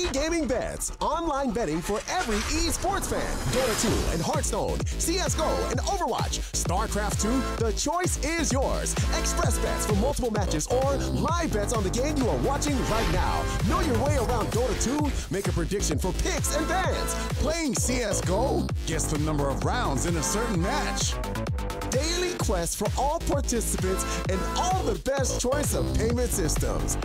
e-gaming bets. Online betting for every esports fan. Dota 2 and Hearthstone, CSGO and Overwatch, StarCraft 2, the choice is yours. Express bets for multiple matches or live bets on the game you are watching right now. Know your way around Dota 2? Make a prediction for picks and bans. Playing CSGO? Guess the number of rounds in a certain match. Daily quests for all participants and all the best choice of payment systems.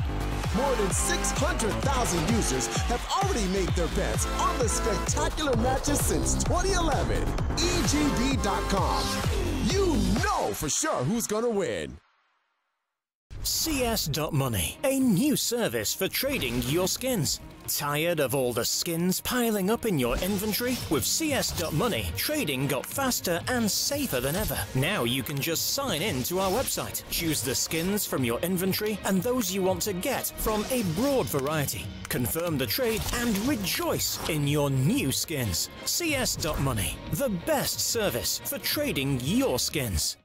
More than 600,000 users have already made their bets on the spectacular matches since 2011. EGB.com. You know for sure who's gonna win. CS.Money, a new service for trading your skins. Tired of all the skins piling up in your inventory? With CS.Money, trading got faster and safer than ever. Now you can just sign in to our website, choose the skins from your inventory and those you want to get from a broad variety. Confirm the trade and rejoice in your new skins. CS.Money, the best service for trading your skins.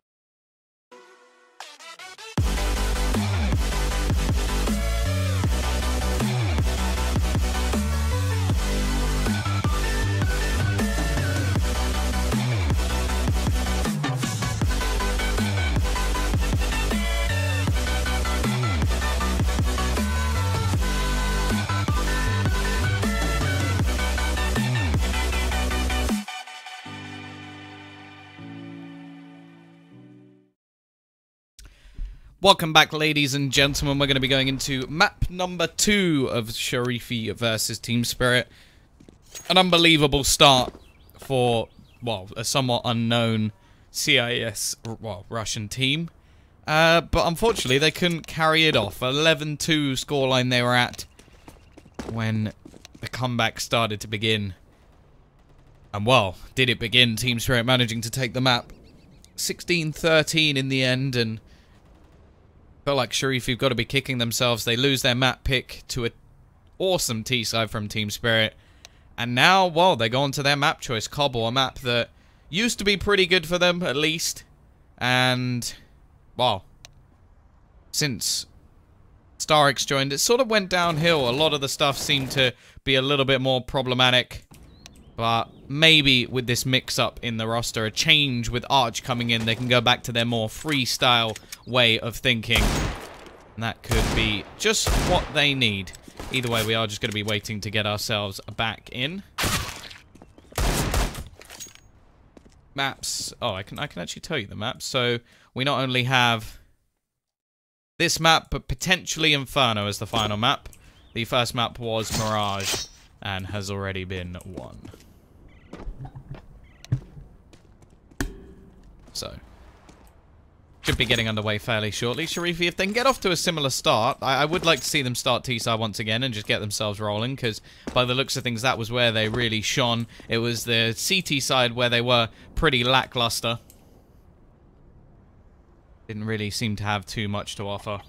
Welcome back, ladies and gentlemen. We're going to be going into map number 2 of Sherifi versus Team Spirit. An unbelievable start for, well, a somewhat unknown CIS, well, Russian team. But unfortunately, they couldn't carry it off. 11-2 scoreline they were at when the comeback started to begin. And, well, did it begin? Team Spirit managing to take the map 16-13 in the end, and felt like Sherifi have got to be kicking themselves. They lose their map pick to an awesome T-side from Team Spirit. And now, well, they go on to their map choice, Cobble, a map that used to be pretty good for them, at least. And, well, since StarX joined, it sort of went downhill. A lot of the stuff seemed to be a little bit more problematic. But maybe with this mix-up in the roster, a change with Arch coming in, they can go back to their more freestyle way of thinking. And that could be just what they need. Either way, we are just going to be waiting to get ourselves back in. Maps. Oh, I can actually tell you the maps. So we not only have this map, but potentially Inferno as the final map. The first map was Mirage and has already been won. So, should be getting underway fairly shortly. Sherifi, if they can get off to a similar start, I would like to see them start T-side once again and just get themselves rolling, because by the looks of things, that was where they really shone. It was the CT side where they were pretty lackluster. Didn't really seem to have too much to offer.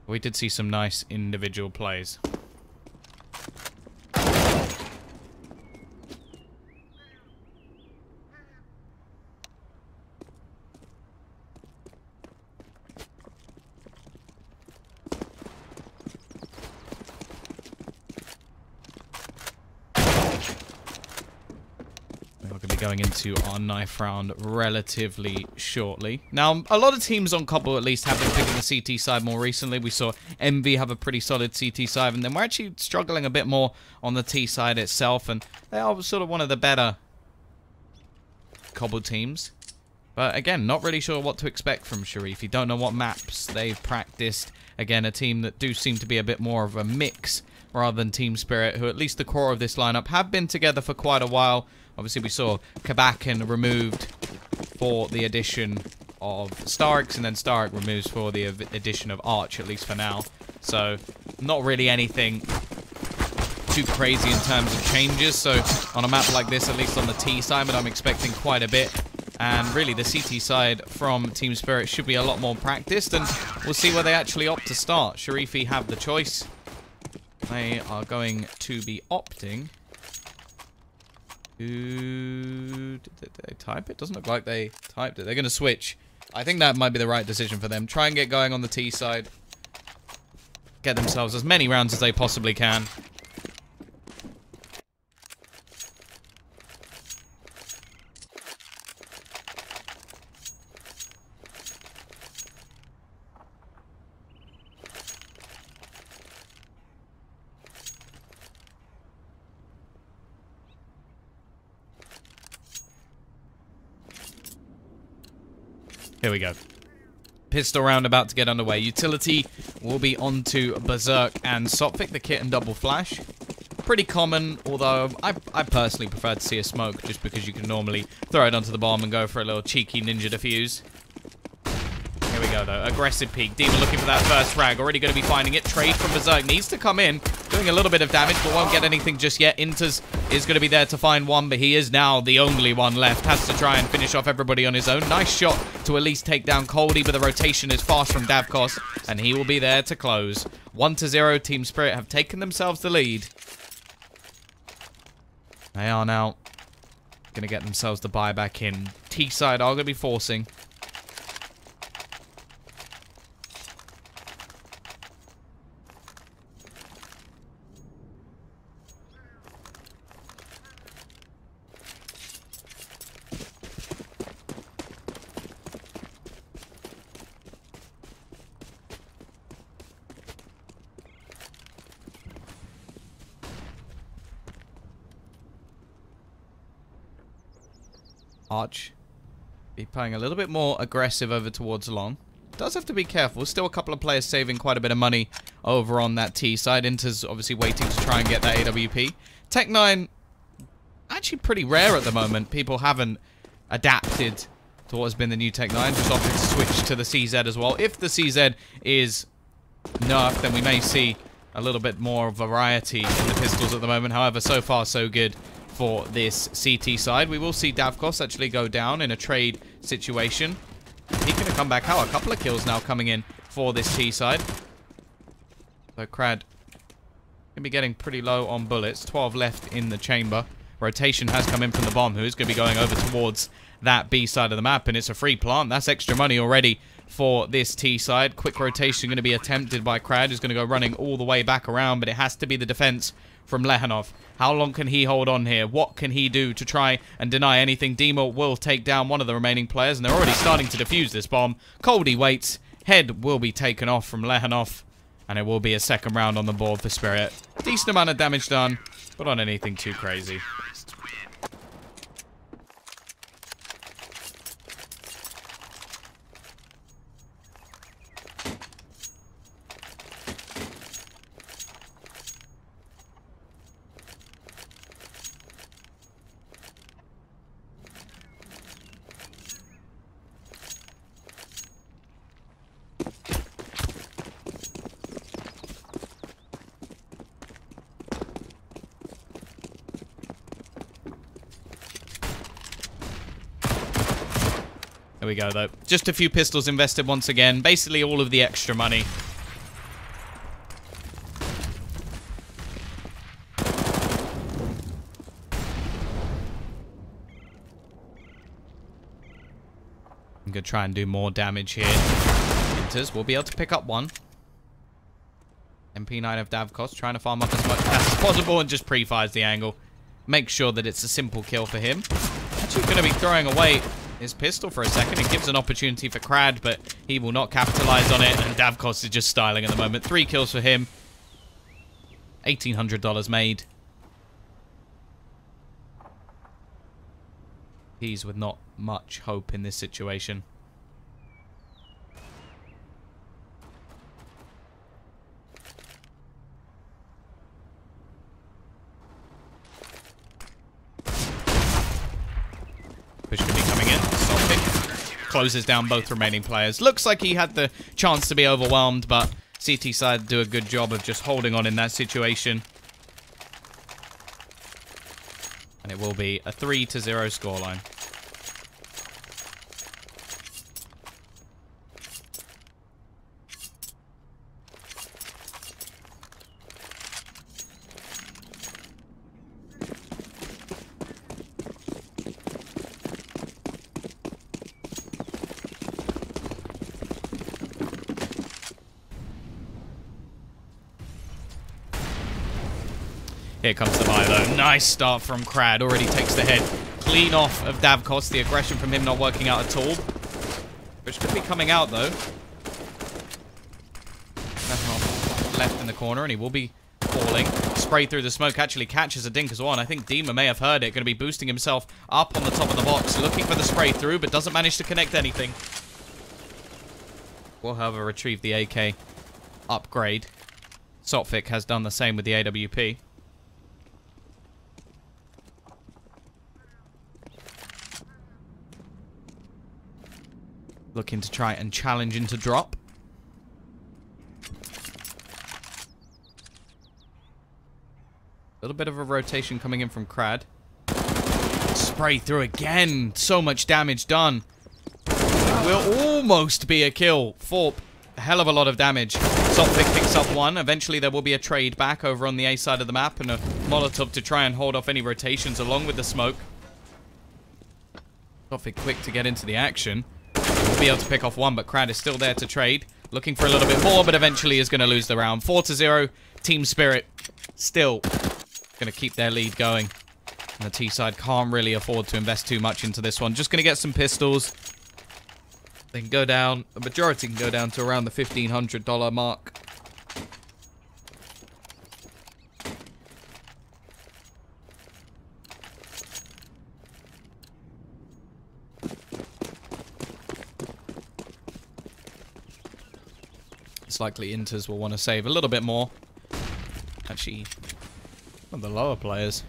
We did see some nice individual plays. Going into our knife round relatively shortly. Now, a lot of teams on Cobble at least have been picking the CT side more recently. We saw MV have a pretty solid CT side, and then we're actually struggling a bit more on the T side itself, and they are sort of one of the better Cobble teams. But again, not really sure what to expect from Sherifi. Don't know what maps they've practiced. Again, a team that do seem to be a bit more of a mix rather than Team Spirit, who at least the core of this lineup have been together for quite a while. Obviously, we saw Kabakin removed for the addition of StarX, and then StarX removes for the addition of Arch, at least for now. So, not really anything too crazy in terms of changes. So, on a map like this, at least on the T side, but I'm expecting quite a bit. And really, the CT side from Team Spirit should be a lot more practiced, and we'll see where they actually opt to start. Sherifi have the choice. They are going to be opting to Did they type it? Doesn't look like they typed it. They're going to switch. I think that might be the right decision for them. Try and get going on the T side. Get themselves as many rounds as they possibly can. Here we go. Pistol round about to get underway. Utility will be onto Berserk and Sophic, the kit and double flash. Pretty common, although I personally prefer to see a smoke just because you can normally throw it onto the bomb and go for a little cheeky ninja defuse. Here we go, though. Aggressive peek. Demon looking for that first frag. Already going to be finding it. Trade from Berserk. Needs to come in. Doing a little bit of damage, but won't get anything just yet. Inters is going to be there to find one, but he is now the only one left. Has to try and finish off everybody on his own. Nice shot to at least take down Coldie, but the rotation is fast from Davkos, and he will be there to close. 1-0. Team Spirit have taken themselves the lead. They are now going to get themselves the buy back in. T-side are going to be forcing. Arch be playing a little bit more aggressive over towards long. Does have to be careful. Still a couple of players saving quite a bit of money over on that T side. Inter's obviously waiting to try and get that AWP. Tech 9, actually pretty rare at the moment. People haven't adapted to what has been the new Tech 9. Just opted to switch to the CZ as well. If the CZ is nerfed, then we may see a little bit more variety in the pistols at the moment. However, so far so good for this CT side. We will see Davkos actually go down in a trade situation. He's going to come back out. A couple of kills now coming in for this T side. So Crad going to be getting pretty low on bullets. 12 left in the chamber. Rotation has come in from the bomb, who is going to be going over towards that B side of the map, and it's a free plant. That's extra money already for this T side. Quick rotation going to be attempted by Crad, who's going to go running all the way back around, but it has to be the defense from Lehanov. How long can he hold on here? What can he do to try and deny anything? Demo will take down one of the remaining players, and they're already starting to defuse this bomb. Coldie waits. Head will be taken off from Lehanov, and it will be a second round on the board for Spirit. Decent amount of damage done, but not anything too crazy. There we go, though. Just a few pistols invested once again. Basically all of the extra money. I'm going to try and do more damage here. Inters will be able to pick up one. MP9 of Davkos trying to farm up as much as possible and just pre-fires the angle. Make sure that it's a simple kill for him. Actually going to be throwing away his pistol for a second. It gives an opportunity for Crad, but he will not capitalize on it, and Davkos is just styling at the moment. 3 kills for him. $1,800 made. He's with not much hope in this situation. Push could be coming in. Closes down both remaining players. Looks like he had the chance to be overwhelmed, but CT side do a good job of just holding on in that situation. And it will be a 3-0 scoreline. Here comes the buy, though. Nice start from Crad. Already takes the head clean off of Davkos. The aggression from him not working out at all. Which could be coming out, though. Left in the corner, and he will be falling. Spray through the smoke. Actually catches a dink as well, and I think Dima may have heard it. Going to be boosting himself up on the top of the box. Looking for the spray through, but doesn't manage to connect anything. Will, however, retrieve the AK upgrade. Sotfik has done the same with the AWP. Looking to try and challenge into drop. A little bit of a rotation coming in from Crad. Spray through again. So much damage done. It will almost be a kill. Thorpe, a hell of a lot of damage. Sotfik picks up one. Eventually there will be a trade back over on the A side of the map and a Molotov to try and hold off any rotations along with the smoke. Sotfik quick to get into the action. Will be able to pick off one, but Crad is still there to trade. Looking for a little bit more, but eventually is going to lose the round. 4-0. Team Spirit still going to keep their lead going. And the T side can't really afford to invest too much into this one. Just going to get some pistols. They can go down, a majority can go down to around the $1,500 mark. It's likely Inters will want to save a little bit more. Actually, one of the lower players.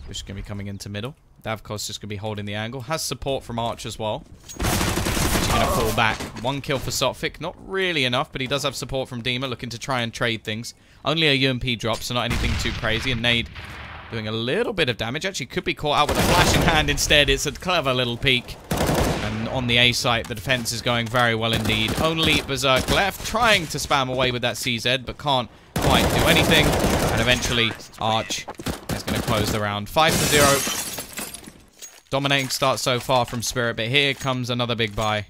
Just going to be coming into middle. Davkos just going to be holding the angle. Has support from Arch as well. Actually going to fall back. One kill for Sotfik. Not really enough, but he does have support from Dima, looking to try and trade things. Only a UMP drop, so not anything too crazy. And Nade doing a little bit of damage. Actually could be caught out with a flashing hand instead. It's a clever little peek. And on the A site, the defense is going very well indeed. Only Berserk left, trying to spam away with that CZ, but can't quite do anything. And eventually, Arch is going to close the round. 5-0. Dominating start so far from Spirit, but here comes another big buy.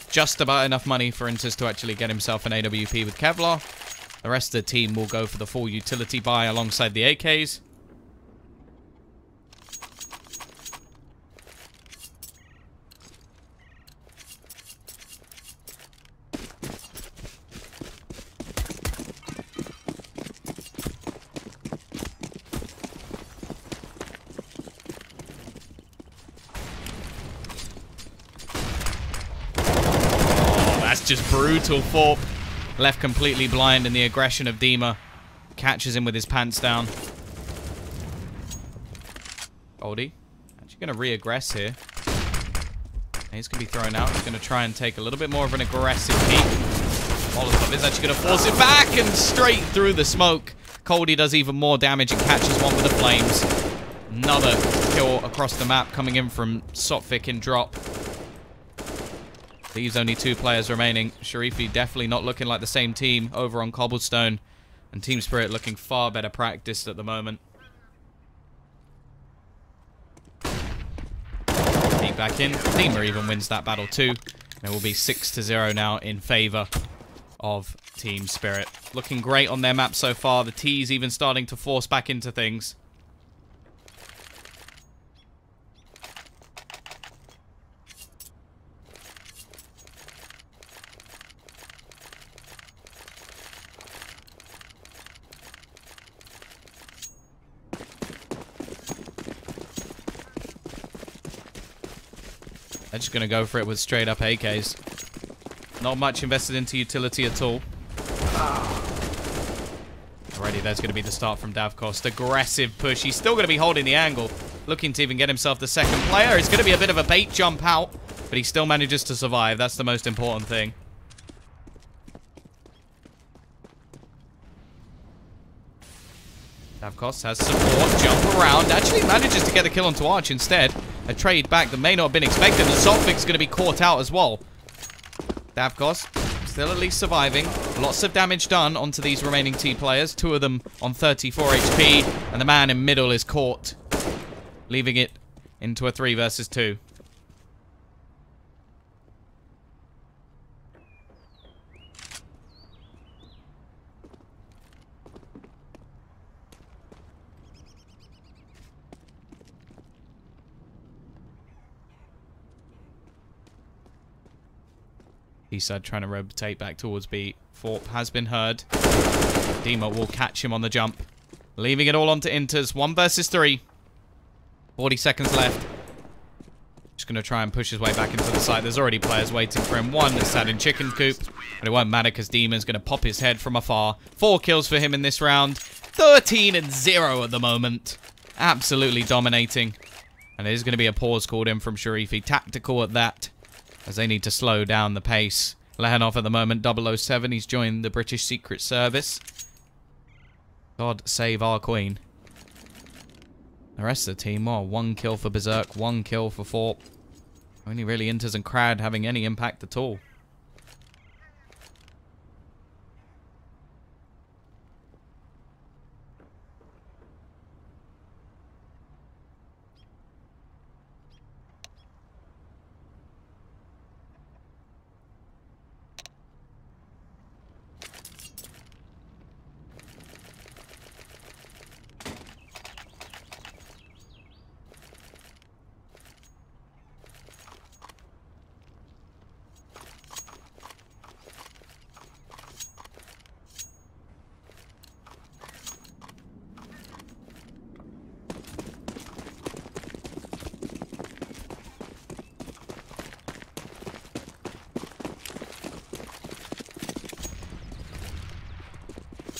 Just about enough money for Intis to actually get himself an AWP with Kevlar. The rest of the team will go for the full utility buy alongside the AKs. Just brutal. Thorpe left completely blind, and the aggression of Dima catches him with his pants down. Goldie actually going to re-aggress here. And he's going to be thrown out. He's going to try and take a little bit more of an aggressive peek. Molotov is actually going to force it back and straight through the smoke. Goldie does even more damage and catches one with the flames. Another kill across the map coming in from Sotfik in drop. Leaves only 2 players remaining. Sherifi definitely not looking like the same team over on Cobblestone. And Team Spirit looking far better practiced at the moment. Peek back in. Dima even wins that battle too. And it will be 6-0 now in favor of Team Spirit. Looking great on their map so far. The T's even starting to force back into things. They're just going to go for it with straight up AKs. Not much invested into utility at all. Already there's going to be the start from Davkos. Aggressive push. He's still going to be holding the angle. Looking to even get himself the second player. It's going to be a bit of a bait jump out. But he still manages to survive. That's the most important thing. Davkos has support. Jump around. Actually manages to get the kill onto Arch instead. A trade back that may not have been expected. And Sotfik's going to be caught out as well. Davkos still at least surviving. Lots of damage done onto these remaining T players. 2 of them on 34 HP. And the man in middle is caught. Leaving it into a 3 versus 2. T-side trying to rotate back towards B. Thorpe has been heard. Dima will catch him on the jump. Leaving it all onto Inters. 1 versus 3. 40 seconds left. Just going to try and push his way back into the site. There's already players waiting for him. 1 is sat in chicken coop. But it won't matter because Demon's going to pop his head from afar. 4 kills for him in this round. 13-0 at the moment. Absolutely dominating. And there's going to be a pause called in from Sherifi. Tactical at that. As they need to slow down the pace. Lehanov at the moment, 007. He's joined the British Secret Service. God save our Queen. The rest of the team, well, 1 kill for Berserk, 1 kill for Thorpe. Only really Inters and Crad having any impact at all.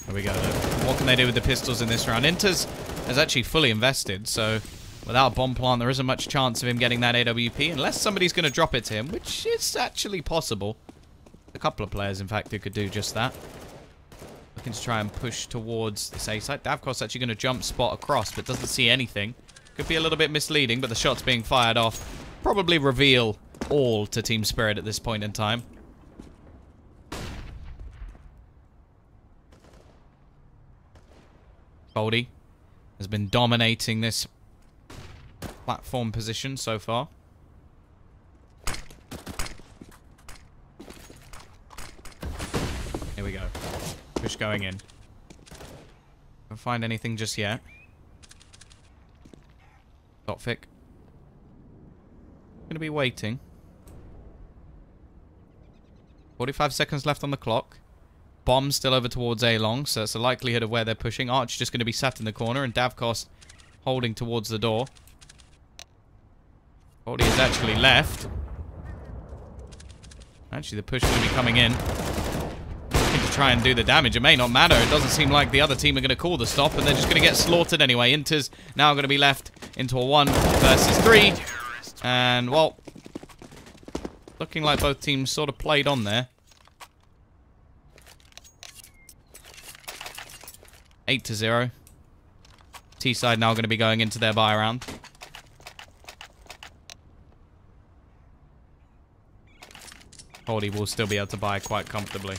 There we go, though. What can they do with the pistols in this round? Inters is actually fully invested, so without a bomb plant, there isn't much chance of him getting that AWP, unless somebody's going to drop it to him, which is actually possible. A couple of players, in fact, who could do just that. Looking to try and push towards this A site. Davkos actually going to jump spot across, but doesn't see anything. Could be a little bit misleading, but the shots being fired off probably reveal all to Team Spirit at this point in time. Goldie has been dominating this platform position so far. Here we go. Push going in. Don't find anything just yet. Dotfic. Gonna be waiting. 45 seconds left on the clock. Bomb still over towards A long, so that's the likelihood of where they're pushing. Arch just going to be sat in the corner, and Davkos holding towards the door. Goldie is actually left. Actually, the push is going to be coming in. Looking to try and do the damage. It may not matter. It doesn't seem like the other team are going to call the stop, and they're just going to get slaughtered anyway. Inter's now going to be left into a 1 versus 3. And, well, looking like both teams sort of played on there. 8-0. T-side now going to be going into their buy round. Goldie will still be able to buy quite comfortably.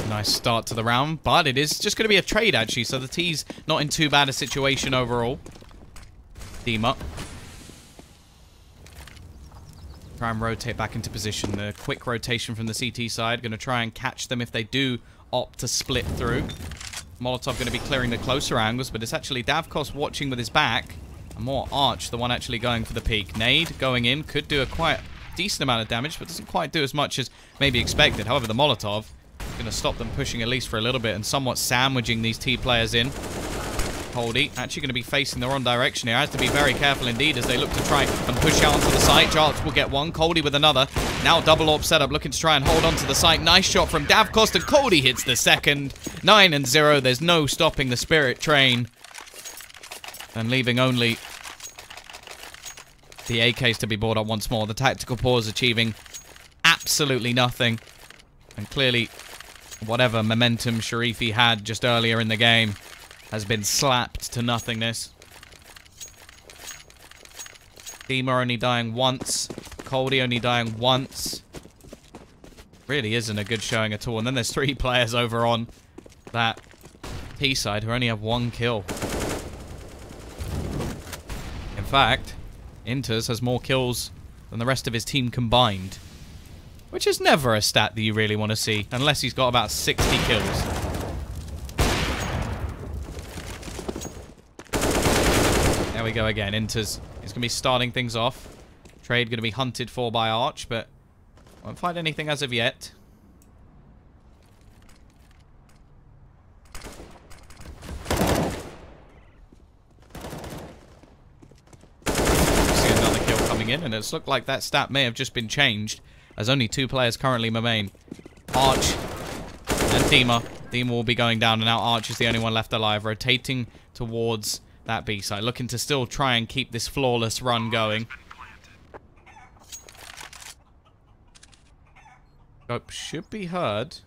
Nice start to the round, but it is just going to be a trade, actually, so the T's not in too bad a situation overall. Team up. Try and rotate back into position. The quick rotation from the CT side. Going to try and catch them if they do opt to split through. Molotov going to be clearing the closer angles, but it's actually Davkos watching with his back. And more Arch, the one actually going for the peak. Nade going in. Could do a quite decent amount of damage, but doesn't quite do as much as maybe expected. However, the Molotov going to stop them pushing at least for a little bit and somewhat sandwiching these T players in. Goldie actually going to be facing the wrong direction here. Has to be very careful indeed as they look to try and push out onto the site. Jarts will get one. Goldie with another. Now double AWP setup, looking to try and hold onto the site. Nice shot from Davkos, and Goldie hits the second. 9-0. There's no stopping the Spirit train. And leaving only the AKs to be brought up once more. The tactical pause achieving absolutely nothing. And clearly whatever momentum Sherifi had just earlier in the game has been slapped to nothingness. Dima only dying once. Coldy only dying once. Really isn't a good showing at all. And then there's 3 players over on that T side who only have 1 kill. In fact, Inters has more kills than the rest of his team combined. Which is never a stat that you really want to see, unless he's got about 60 kills. There we go again. Inters is going to be starting things off. Trade going to be hunted for by Arch, but won't find anything as of yet. See another kill coming in, and it's looked like that stat may have just been changed, as only 2 players currently remain. Arch and Dima. Dima will be going down, and now Arch is the only one left alive, rotating towards that B side, looking to still try and keep this flawless run going. Scope should be heard.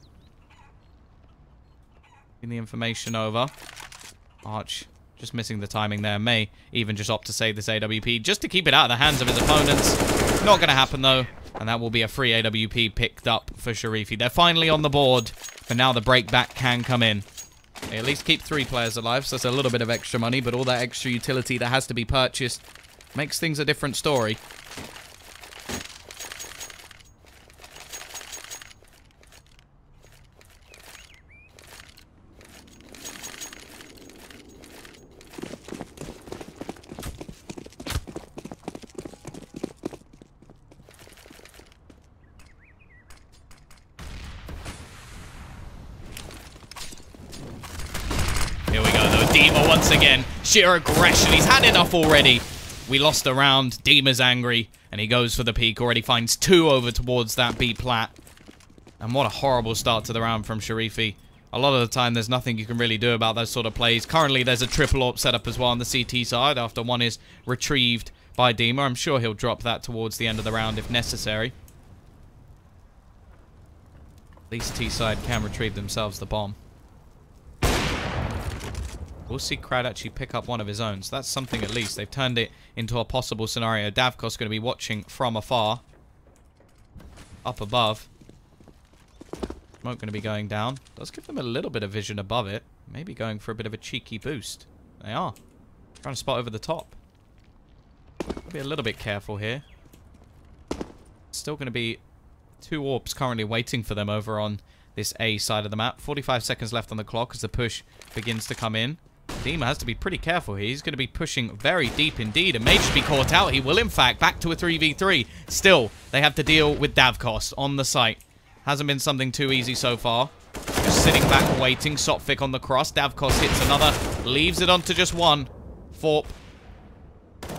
Getting the information over. Arch just missing the timing there. May even just opt to save this AWP just to keep it out of the hands of his opponents. Not going to happen though. And that will be a free AWP picked up for Sherifi. They're finally on the board, but now the breakback can come in. They at least keep 3 players alive, so that's a little bit of extra money, but all that extra utility that has to be purchased makes things a different story. Dima once again, sheer aggression. He's had enough already. We lost a round. Dima's angry, and he goes for the peak. Already finds 2 over towards that B plat. And what a horrible start to the round from Sherifi. A lot of the time, there's nothing you can really do about those sort of plays. Currently, there's a triple AWP set up as well on the CT side after one is retrieved by Dima. I'm sure he'll drop that towards the end of the round if necessary. At least T side can retrieve themselves the bomb. We'll see Crad actually pick up one of his own. So that's something at least. They've turned it into a possible scenario. Davkos going to be watching from afar. Up above. Smoke going to be going down. Does give them a little bit of vision above it. Maybe going for a bit of a cheeky boost. They are. Trying to spot over the top. Be a little bit careful here. Still going to be 2 AWPs currently waiting for them over on this A side of the map. 45 seconds left on the clock as the push begins to come in. Dima has to be pretty careful here. He's going to be pushing very deep indeed and may just be caught out. He will, in fact, back to a 3v3. Still, they have to deal with Davkos on the site. Hasn't been something too easy so far. Just sitting back waiting. Sophic on the cross. Davkos hits another. Leaves it on to just 1. Forp.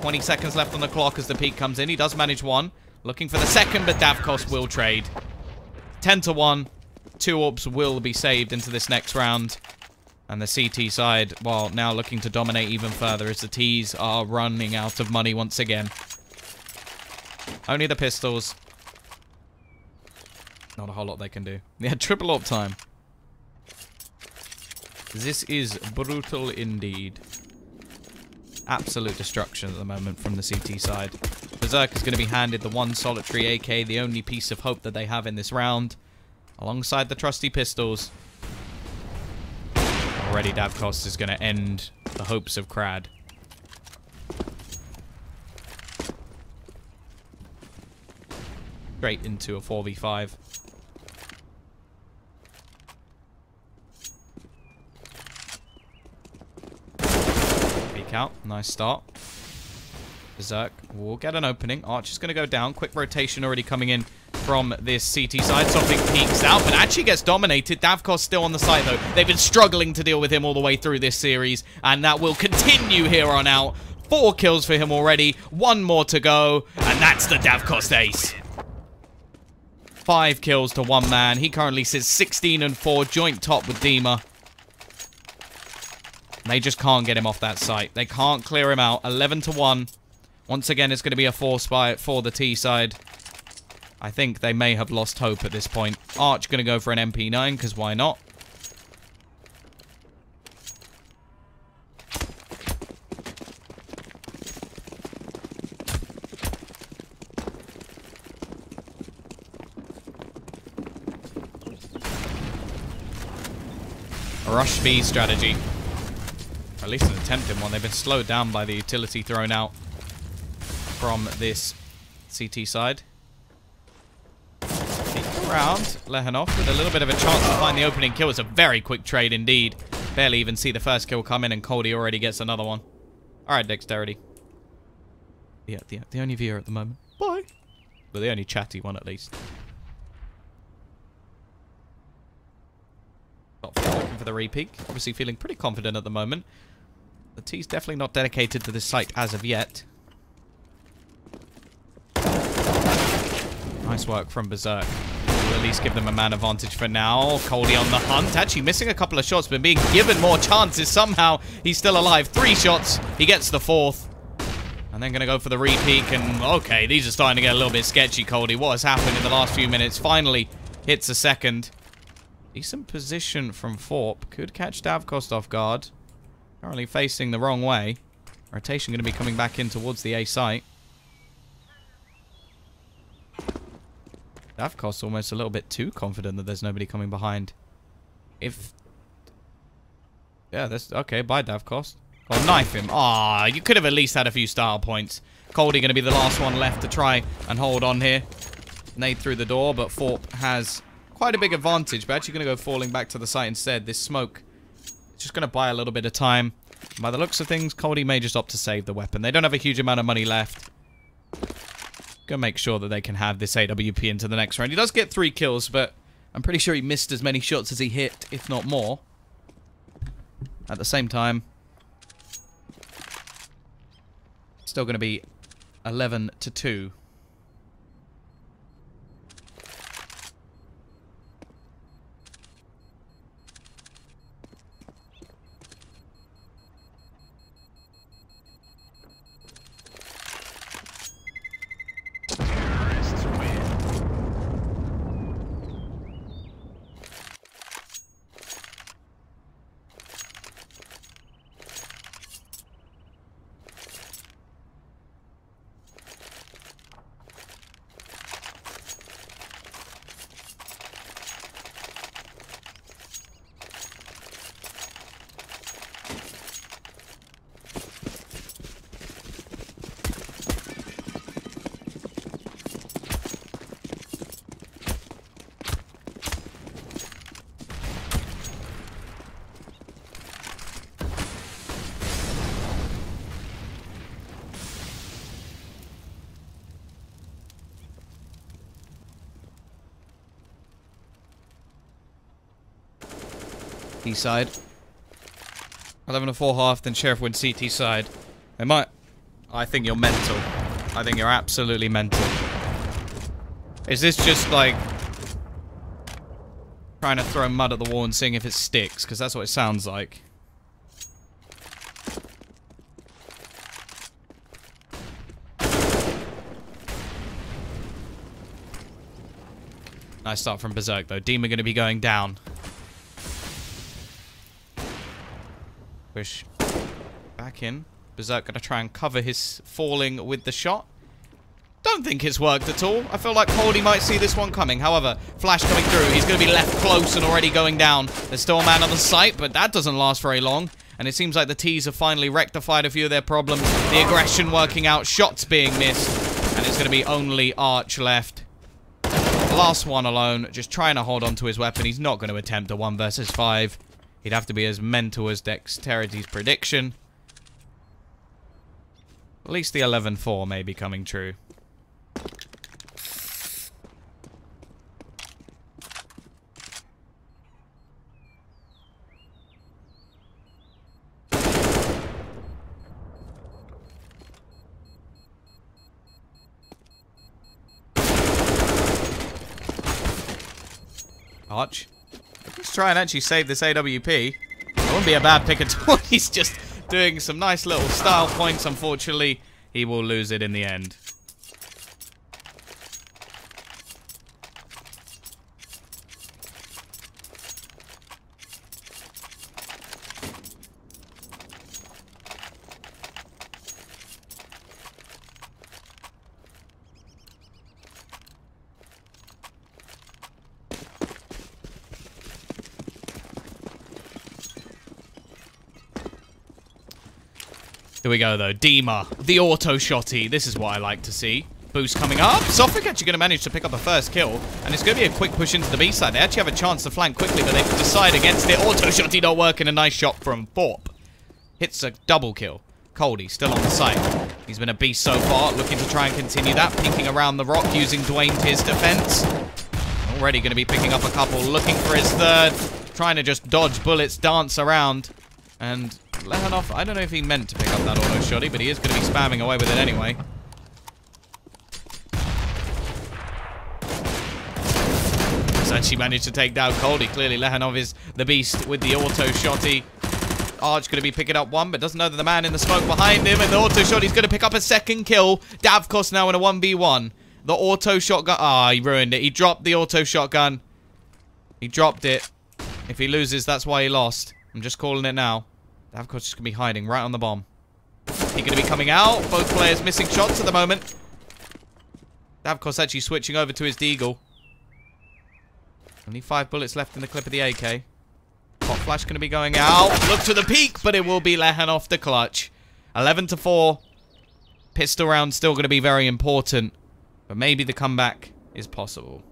20 seconds left on the clock as the peak comes in. He does manage 1. Looking for the second, but Davkos will trade. 10-1. 2 AWPs will be saved into this next round. And the CT side, well, now looking to dominate even further as the Ts are running out of money once again. Only the pistols. Not a whole lot they can do. Yeah, triple AWP time. This is brutal indeed. Absolute destruction at the moment from the CT side. Berserk is going to be handed the 1 solitary AK, the only piece of hope that they have in this round. Alongside the trusty pistols. Already Davkos is going to end the hopes of Crad. Straight into a 4v5. Peek out. Nice start. Berserk will get an opening. Arch is going to go down. Quick rotation already coming in from this CT side. Sophic peeks out, but actually gets dominated. Davkos still on the site, though. They've been struggling to deal with him all the way through this series, and that will continue here on out. 4 kills for him already. 1 more to go, and that's the Davkos ace. 5 kills to 1 man. He currently sits 16-4, joint top with Dima. They just can't get him off that site. They can't clear him out. 11-1. Once again, it's going to be a force fight for the T side. I think they may have lost hope at this point. Arch going to go for an MP9, because why not? A rush B strategy. Or at least an attempted one. They've been slowed down by the utility thrown out from this CT side. Peek around. Lehanov with a little bit of a chance to find the opening kill. It's a very quick trade indeed. Barely even see the first kill come in, and Coldy already gets another one. Alright, Dexterity. Yeah, the only viewer at the moment. Bye. But the only chatty one at least. Looking for the re-peek. Obviously feeling pretty confident at the moment. The T's definitely not dedicated to this site as of yet. Nice work from Berserk. We'll at least give them a man advantage for now. Coldy on the hunt. Actually missing a couple of shots, but being given more chances. Somehow he's still alive. 3 shots. He gets the 4th. And then going to go for the re-peek. And okay, these are starting to get a little bit sketchy, Coldy. What has happened in the last few minutes? Finally hits a second. Decent position from Thorpe. Could catch Davkost off guard. Currently facing the wrong way. Rotation going to be coming back in towards the A site. Davkost almost a little bit too confident that there's nobody coming behind. If... Yeah, that's... Okay, bye Davkost. Oh, knife him. Ah, you could have at least had a few style points. Coldy going to be the last one left to try and hold on here. Nade through the door, but Thorpe has quite a big advantage. But actually going to go falling back to the site instead. This smoke is just going to buy a little bit of time. By the looks of things, Coldy may just opt to save the weapon. They don't have a huge amount of money left. Gonna make sure that they can have this AWP into the next round. He does get 3 kills, but I'm pretty sure he missed as many shots as he hit, if not more. At the same time, still going to be 11-2. B side. 11-4 half, then Sheriff wins CT side. They might... I think you're mental. I think you're absolutely mental. Is this just like... trying to throw mud at the wall and seeing if it sticks? Because that's what it sounds like. Nice start from Berserk though. Demon going to be going down. Push back in. Berserk going to try and cover his falling with the shot. Don't think it's worked at all. I feel like Coldy might see this one coming. However, flash coming through. He's going to be left close and already going down. There's still a man on the site, but that doesn't last very long. And it seems like the T's have finally rectified a few of their problems. The aggression working out. Shots being missed. And it's going to be only Arch left. Last one alone. Just trying to hold on to his weapon. He's not going to attempt a 1 versus 5. He'd have to be as mental as Dexterity's prediction. At least the 11-4 may be coming true. Arch. Let's try and actually save this AWP. It wouldn't be a bad pick at all. He's just doing some nice little style points. Unfortunately, he will lose it in the end. Here we go, though. Dima, the auto shotty. This is what I like to see. Boost coming up. Sophic actually going to manage to pick up the first kill. And it's going to be a quick push into the B side. They actually have a chance to flank quickly, but they decide against it. Auto shotty not working. A nice shot from Thorpe. Hits a double kill. Coldy still on the site. He's been a beast so far. Looking to try and continue that. Peeking around the rock using Dwayne to his defense. Already going to be picking up a couple. Looking for his third. Trying to just dodge bullets. Dance around. And Lehanov, I don't know if he meant to pick up that auto shotty, but he is going to be spamming away with it anyway. Actually managed to take down Coldy. Clearly, Lehanov is the beast with the auto shotty. Arch going to be picking up one, but doesn't know that the man in the smoke behind him. And the auto shotty's going to pick up a second kill. Davkos now in a 1v1. The auto shotgun. Ah, he ruined it. He dropped the auto shotgun. He dropped it. If he loses, that's why he lost. I'm just calling it now. Davkos is going to be hiding right on the bomb. He's going to be coming out. Both players missing shots at the moment. Davkos actually switching over to his Deagle. Only 5 bullets left in the clip of the AK. Hot flash going to be going out. Look to the peak, but it will be Lehanov the clutch. 11-4. Pistol round still going to be very important. But maybe the comeback is possible.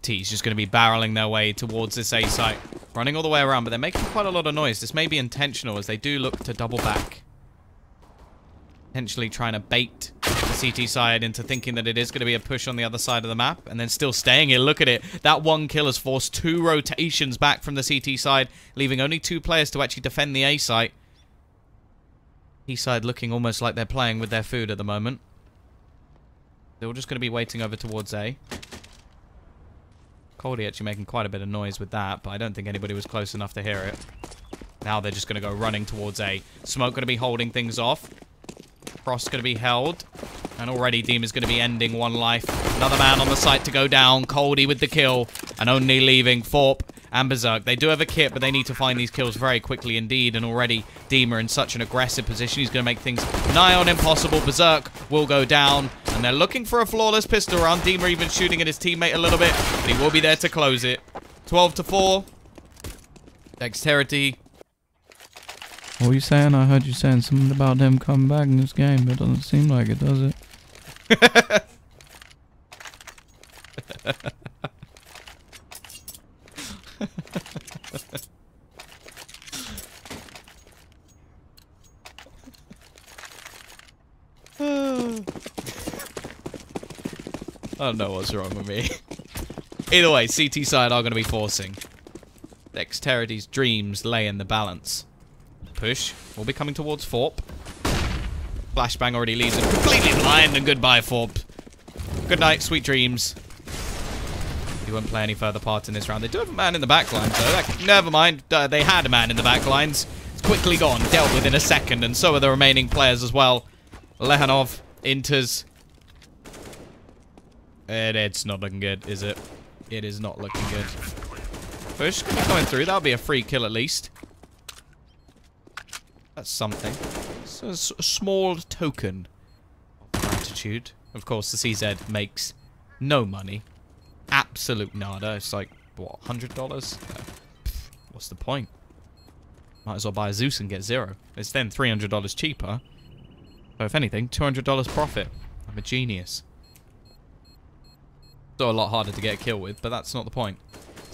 T's just going to be barreling their way towards this A site. Running all the way around, but they're making quite a lot of noise. This may be intentional as they do look to double back. Potentially trying to bait the CT side into thinking that it is going to be a push on the other side of the map. And then still staying here. Look at it. That one kill has forced 2 rotations back from the CT side. Leaving only 2 players to actually defend the A site. E side looking almost like they're playing with their food at the moment. They're all just going to be waiting over towards A. Coldy actually making quite a bit of noise with that, but I don't think anybody was close enough to hear it. Now they're just going to go running towards A. Smoke going to be holding things off. Frost going to be held. And already Deem is going to be ending one life. Another man on the site to go down. Coldy with the kill. And only leaving Thorpe and Berserk. They do have a kit, but they need to find these kills very quickly indeed. And already Deem are in such an aggressive position. He's going to make things nigh on impossible. Berserk will go down. And they're looking for a flawless pistol round. Deemer even shooting at his teammate a little bit. But he will be there to close it. 12-4. Dexterity. What were you saying? I heard you saying something about them coming back in this game, but it doesn't seem like it, does it? I don't know what's wrong with me. Either way, CT side are going to be forcing. Dexterity's dreams lay in the balance. Push will be coming towards Thorpe. Flashbang already leaves him completely blind, and goodbye, Thorpe. Good night, sweet dreams. He won't play any further part in this round. They do have a man in the backlines, though. Never mind. They had a man in the backlines. It's quickly gone, dealt with in a second, and so are the remaining players as well. Lehanov enters. It's not looking good, is it? It is not looking good. Push could be coming through. That'll be a free kill at least. That's something. It's a small token of gratitude. Of course, the CZ makes no money. Absolute nada. It's like, what, $100? What's the point? Might as well buy a Zeus and get 0. It's then $300 cheaper. So if anything, $200 profit. I'm a genius. Still a lot harder to get a kill with, but that's not the point.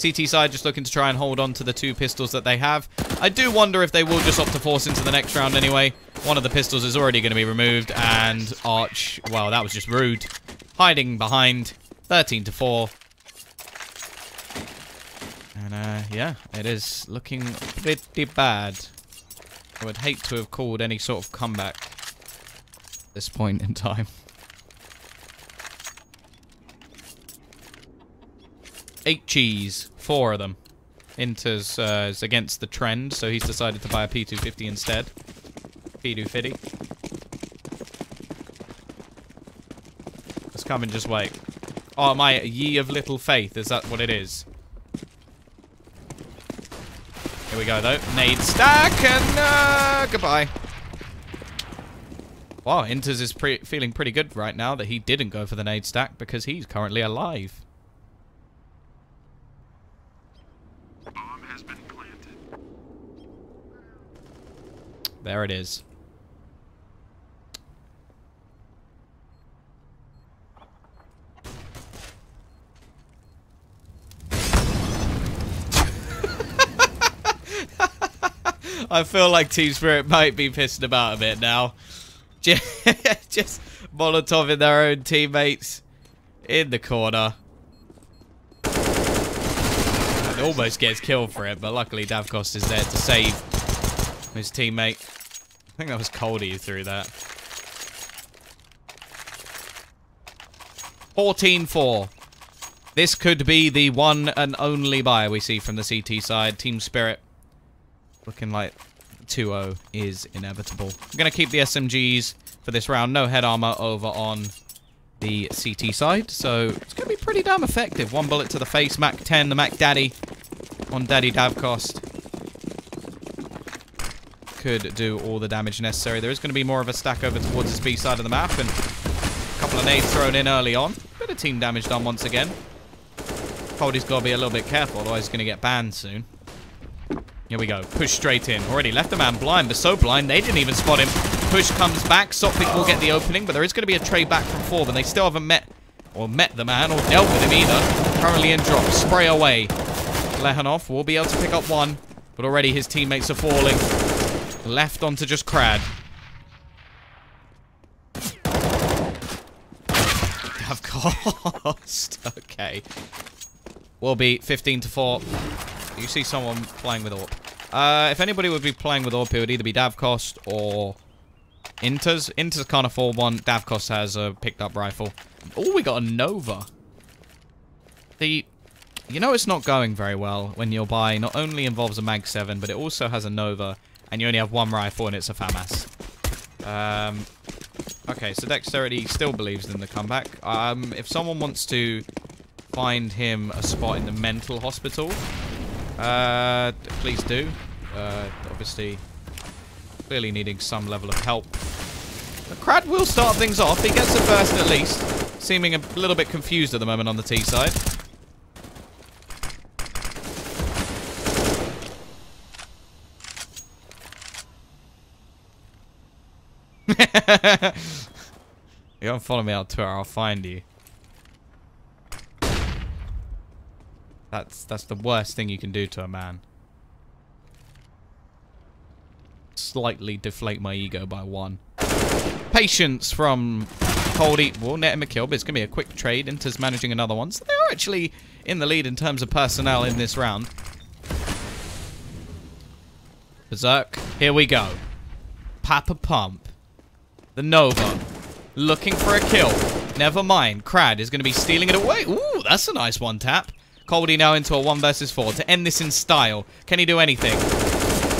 CT side just looking to try and hold on to the 2 pistols that they have. I do wonder if they will just opt to force into the next round anyway. One of the pistols is already going to be removed, and Arch, well, that was just rude. Hiding behind. 13-4. And, yeah, it is looking pretty bad. I would hate to have called any sort of comeback at this point in time. 8 cheese, 4 of them. Inter's is against the trend, so he's decided to buy a P250 instead. P250. Let's come and just wait. Oh, my ye of little faith, is that what it is? Here we go, though. Nade stack, and goodbye. Wow, Inters is feeling pretty good right now that he didn't go for the nade stack because he's currently alive. Bomb has been planted. There it is. I feel like Team Spirit might be pissed about a bit now. Just Molotoving their own teammates in the corner. And almost gets killed for it, but luckily Davkost is there to save his teammate. I think that was Coldy who threw that. 14-4. This could be the one and only buy we see from the CT side. Team Spirit looking like 2-0 is inevitable. I'm going to keep the SMGs for this round. No head armor over on the CT side, so it's going to be pretty damn effective. 1 bullet to the face. Mac 10, the Mac Daddy on Daddy Davkost. Could do all the damage necessary. There is going to be more of a stack over towards his B side of the map, and a couple of nades thrown in early on. Bit of team damage done once again. Cody's got to be a little bit careful, otherwise he's going to get banned soon. Here we go. Push straight in. Already left the man blind, but so blind they didn't even spot him. Push comes back. Sopik will get the opening, but there is going to be a trade back from Forb, and they still haven't met the man or dealt with him either. Currently in drop. Spray away. Lehanov will be able to pick up one, but already his teammates are falling. Left onto just Crad. Of course. Okay. Will be 15-4. You see someone playing with AWP. If anybody would be playing with AWP, it would either be Davkost or Inters. Inters can't afford one. Davkost has a picked up rifle. Oh, we got a Nova. You know it's not going very well when your buy not only involves a Mag 7, but it also has a Nova, and you only have 1 rifle and it's a FAMAS. Okay, so Dexterity still believes in the comeback. If someone wants to find him a spot in the mental hospital, please do. Obviously, clearly needing some level of help. But Crad will start things off. He gets the first at least. Seeming a little bit confused at the moment on the T side. You don't follow me on Twitter, I'll find you. That's the worst thing you can do to a man. Slightly deflate my ego by 1. Patience from Coldy will net him a kill, but it's going to be a quick trade. Inter's managing another one. So they're actually in the lead in terms of personnel in this round. Berserk, here we go. Papa Pump. The Nova. Looking for a kill. Never mind. Crad is going to be stealing it away. Ooh, that's a nice one tap. Coldy now into a 1 versus 4 to end this in style. Can he do anything?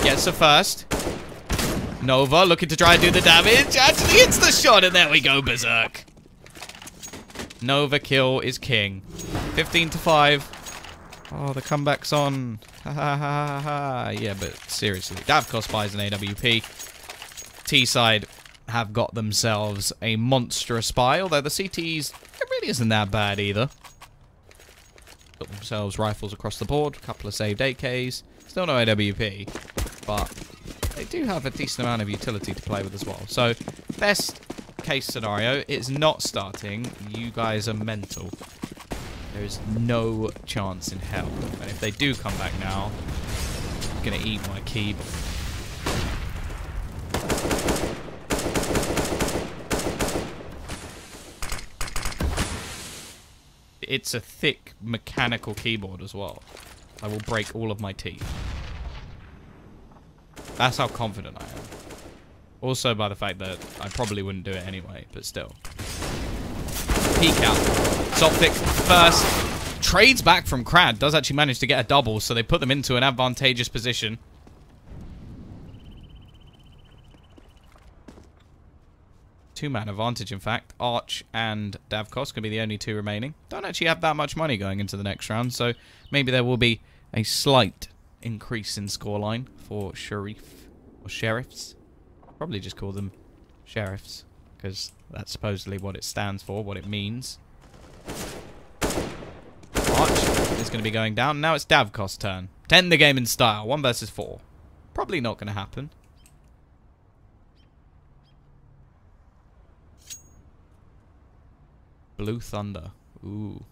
Gets the first. Nova looking to try and do the damage. Actually hits the shot, and there we go, Berserk. Nova kill is king. 15-5. Oh, the comeback's on. Ha ha ha ha. Yeah, but seriously. Davkost buys an AWP. T-side have got themselves a monstrous buy, although the CTs, it really isn't that bad either. Got themselves rifles across the board, a couple of saved AKs. Still no AWP, but they do have a decent amount of utility to play with as well. So, best case scenario, it's not starting. You guys are mental. There's no chance in hell. And if they do come back now, I'm gonna eat my keyboard. It's a thick mechanical keyboard as well. I will break all of my teeth. That's how confident I am. Also by the fact that I probably wouldn't do it anyway, but still. Peek out. Zoptic first. Trades back from Crad. Does actually manage to get a double, so they put them into an advantageous position. Two-man advantage, in fact. Arch and Davkos going to be the only two remaining. Don't actually have that much money going into the next round, so maybe there will be a slight increase in scoreline for Sharif or Sheriffs. Probably just call them Sheriffs, because that's supposedly what it stands for, what it means. Arch is going to be going down. Now it's Davkos' turn. 10 the game in style. 1 versus 4. Probably not going to happen. Blue Thunder. Ooh.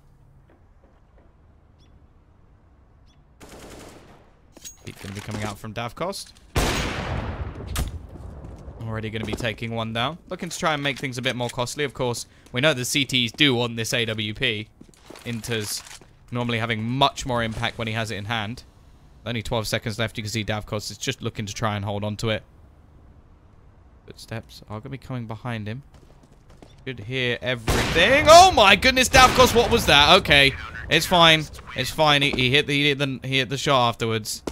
He's going to be coming out from Davkos. Already going to be taking one down. Looking to try and make things a bit more costly. Of course, we know the CTs do on this AWP. Inter's normally having much more impact when he has it in hand. Only 12 seconds left. You can see Davkos is just looking to try and hold on to it. Footsteps are going to be coming behind him. Should hear everything. Oh my goodness, Davkos, what was that? Okay, it's fine. It's fine. He hit the shot afterwards.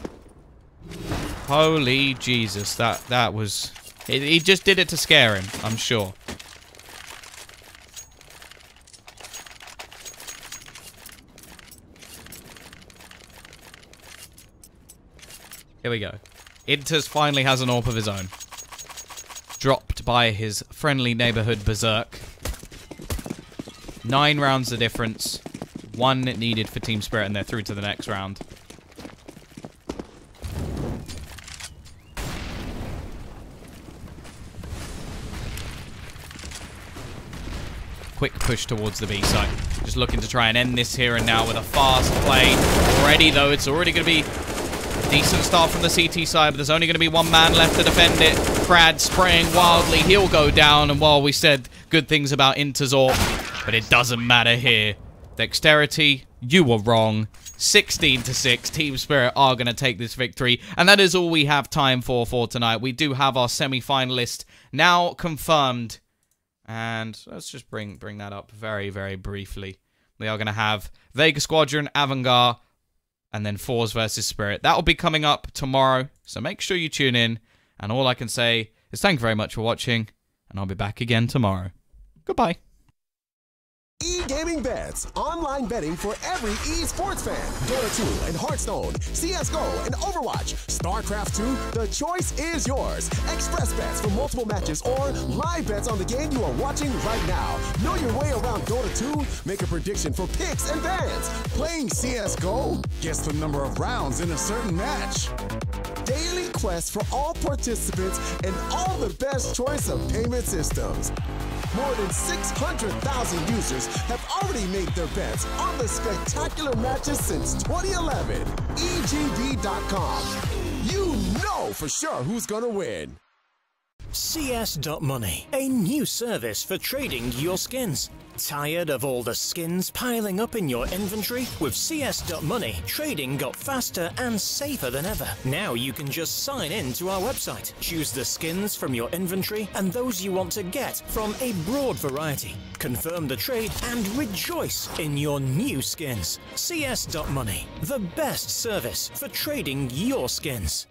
Holy Jesus, that was... He just did it to scare him, I'm sure. Here we go. Inters finally has an AWP of his own. Dropped by his friendly neighborhood Berserk. 9 rounds the difference. 1 needed for Team Spirit, and they're through to the next round. Quick push towards the B side. Just looking to try and end this here and now with a fast play. Already, though, it's already going to be a decent start from the CT side, but there's only going to be 1 man left to defend it. Crad spraying wildly. He'll go down, and while we said good things about Inter's AWP, but it doesn't matter here. Dexterity, you were wrong. 16-6. Team Spirit are going to take this victory, and that is all we have time for tonight. We do have our semi-finalist now confirmed. And let's just bring that up very, very briefly. We are going to have Vega Squadron, Avangard, and then Fours versus Spirit. That will be coming up tomorrow, so make sure you tune in. And all I can say is thank you very much for watching, and I'll be back again tomorrow. Goodbye. E-Gaming Bets, online betting for every esports fan. Dota 2 and Hearthstone, CSGO and Overwatch, StarCraft 2, the choice is yours. Express bets for multiple matches or live bets on the game you are watching right now. Know your way around Dota 2? Make a prediction for picks and bans. Playing CSGO? Guess the number of rounds in a certain match. Daily quests for all participants and all the best choice of payment systems. More than 600,000 users have already made their bets on the spectacular matches since 2011. EGB.com. You know for sure who's gonna win. CS.Money, a new service for trading your skins. Tired of all the skins piling up in your inventory? With CS.Money, trading got faster and safer than ever. Now you can just sign in to our website, choose the skins from your inventory and those you want to get from a broad variety. Confirm the trade and rejoice in your new skins. CS.Money, the best service for trading your skins.